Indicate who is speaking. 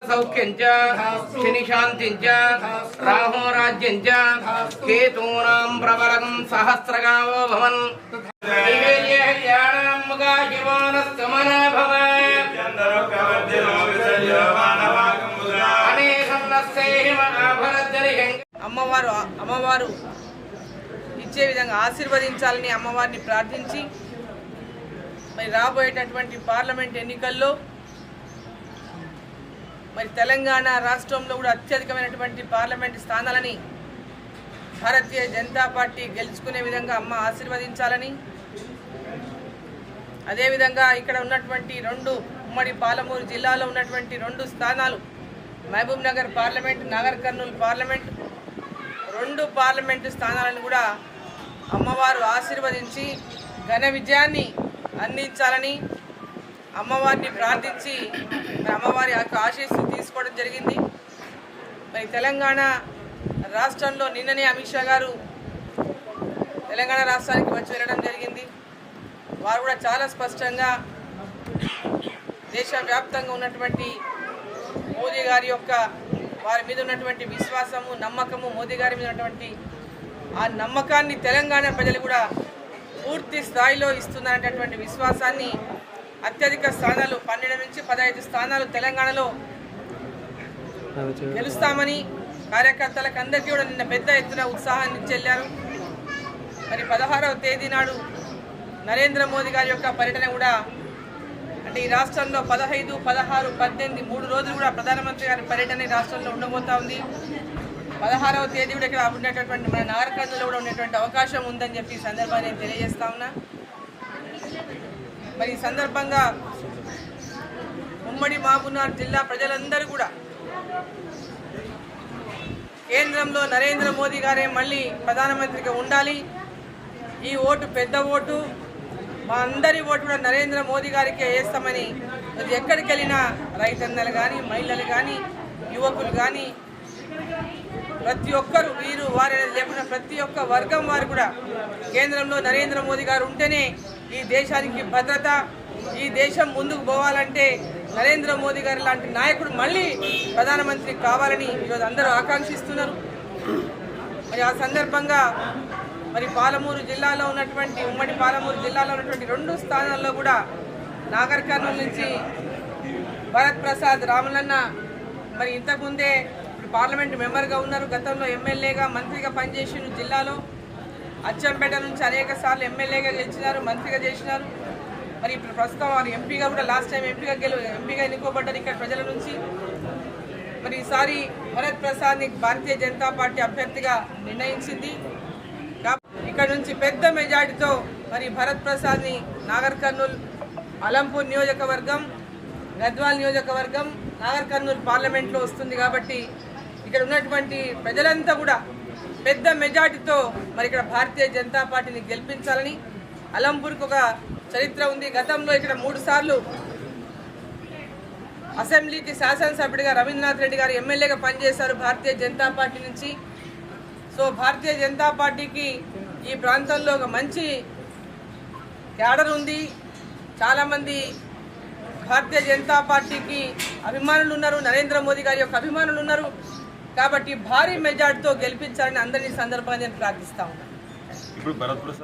Speaker 1: सौख्यंच शनिशांतिंच राहो राज्यंच केतूनां प्रबलं सहस्रगावो भवन् అమ్మవారు ఇచ్చే విధంగా ఆశీర్వదించాలని అమ్మవారిని ప్రార్థించి మరి రాబోయేటటువంటి పార్లమెంట్ ఎన్నికల్లో మరి తెలంగాణ రాష్ట్రంలో కూడా అత్యధికమైనటువంటి పార్లమెంట్ స్థానాలని భారతీయ జనతా పార్టీ గెలుచుకునే విధంగా అమ్మ ఆశీర్వదించాలని, అదేవిధంగా ఇక్కడ ఉన్నటువంటి ఉమ్మడి పాలమూరు జిల్లాలో ఉన్నటువంటి 2 స్థానాలు Mahbub Nagar parliament, Nagar Kurnool parliament, 2 parliament స్థానాలను కూడా అమ్మవారు ఆశీర్వదించి ఘన విజయాన్ని అందించాలని అమ్మవారిని ప్రార్థించి అమ్మవారి ఆశీస్సులు తీసుకోవడం జరిగింది. మరి తెలంగాణ రాష్ట్రంలో నిన్ననే అమిత్ షా గారు తెలంగాణ రాష్ట్రానికి వచ్చి వెళ్ళడం జరిగింది. వారు కూడా చాలా స్పష్టంగా దేశవ్యాప్తంగా ఉన్నటువంటి మోదీ గారి యొక్క వారి మీద ఉన్నటువంటి విశ్వాసము, నమ్మకము, మోదీ గారి మీద ఉన్నటువంటి ఆ నమ్మకాన్ని తెలంగాణ ప్రజలు కూడా పూర్తి స్థాయిలో ఇస్తున్నారనేటటువంటి విశ్వాసాన్ని అత్యధిక స్థానాలు 12 నుంచి 15 స్థానాలు తెలంగాణలో గెలుస్తామని కార్యకర్తలకు అందరికీ కూడా నిన్న పెద్ద ఎత్తున ఉత్సాహాన్ని చెల్లారు. మరి 16వ తేదీ నాడు నరేంద్ర మోదీ గారి యొక్క పర్యటన కూడా అంటే ఈ రాష్ట్రంలో 15, 16, 18 3 రోజులు కూడా ప్రధానమంత్రి గారి పర్యటన ఈ రాష్ట్రంలో ఉండబోతా ఉంది. 16వ తేదీ కూడా ఇక్కడ ఉండేటటువంటి మన నాగర్ కర్నూలులో కూడా ఉండేటువంటి అవకాశం ఉందని చెప్పి ఈ సందర్భాన్ని నేను తెలియజేస్తా ఉన్నా. మరి ఈ సందర్భంగా ఉమ్మడి మహబూబ్నగర్ జిల్లా ప్రజలందరూ కూడా కేంద్రంలో నరేంద్ర మోదీ గారే మళ్ళీ ప్రధానమంత్రిగా ఉండాలి, ఈ ఓటు పెద్ద ఓటు, మా అందరి ఓటు కూడా నరేంద్ర మోదీ గారికే వేస్తామని ఎక్కడికి వెళ్ళినా రైతన్నలు కానీ, మహిళలు కానీ, యువకులు కానీ ప్రతి ఒక్కరు వారి లేకుండా ప్రతి ఒక్క వర్గం వారు కూడా కేంద్రంలో నరేంద్ర మోదీ గారు ఉంటేనే ఈ దేశానికి భద్రత, ఈ దేశం ముందుకు పోవాలంటే నరేంద్ర మోదీ గారు లాంటి నాయకుడు మళ్ళీ ప్రధానమంత్రి కావాలని ఈరోజు అందరూ ఆకాంక్షిస్తున్నారు. మరి ఆ సందర్భంగా మరి పాలమూరు జిల్లాలో ఉన్నటువంటి ఉమ్మడి పాలమూరు జిల్లాలో ఉన్నటువంటి 2 స్థానాల్లో కూడా నాగర్ కర్నూలు నుంచి భరత్ ప్రసాద్ రాములన్న మరి ఇంతకుముందే పార్లమెంట్ మెంబర్గా ఉన్నారు, గతంలో ఎమ్మెల్యేగా మంత్రిగా పనిచేసిన జిల్లాలో అచ్చంపేట నుంచి అనేక సార్లు ఎమ్మెల్యేగా గెలిచినారు, మంత్రిగా చేసినారు. మరి ఇప్పుడు ప్రస్తుతం వారు ఎంపీగా కూడా లాస్ట్ టైం ఎంపీగా ఎన్నుకోబడ్డారు ఇక్కడ ప్రజల నుంచి. మరి ఈసారి భరత్ ప్రసాద్ని భారతీయ జనతా పార్టీ అభ్యర్థిగా నిర్ణయించింది. ఇక్కడ నుంచి పెద్ద మెజార్టీతో మరి భరత్ ప్రసాద్ని నాగర్ కర్నూలు, అలంపూర్ నియోజకవర్గం, గద్వాల్ నియోజకవర్గం, నాగర్ కర్నూలు పార్లమెంట్లో వస్తుంది. కాబట్టి ఇక్కడ ఉన్నటువంటి ప్రజలంతా కూడా పెద్ద మెజార్టీతో మరి ఇక్కడ భారతీయ జనతా పార్టీని గెలిపించాలని, అలంపూర్కి ఒక చరిత్ర ఉంది. గతంలో ఇక్కడ 3 సార్లు అసెంబ్లీకి శాసనసభ్యుడిగా రవీంద్రనాథ్ రెడ్డి గారు ఎమ్మెల్యేగా పనిచేశారు భారతీయ జనతా పార్టీ నుంచి. సో భారతీయ జనతా పార్టీకి ఈ ప్రాంతంలో ఒక మంచి క్యాడర్ ఉంది, చాలామంది భారతీయ జనతా పార్టీకి అభిమానులు ఉన్నారు, నరేంద్ర మోదీ గారి యొక్క అభిమానులు ఉన్నారు. కాబట్టి భారీ మెజార్టీతో గెలిపించాలని అందరినీ సందర్భంగా నేను ప్రార్థిస్తా ఉన్నాను.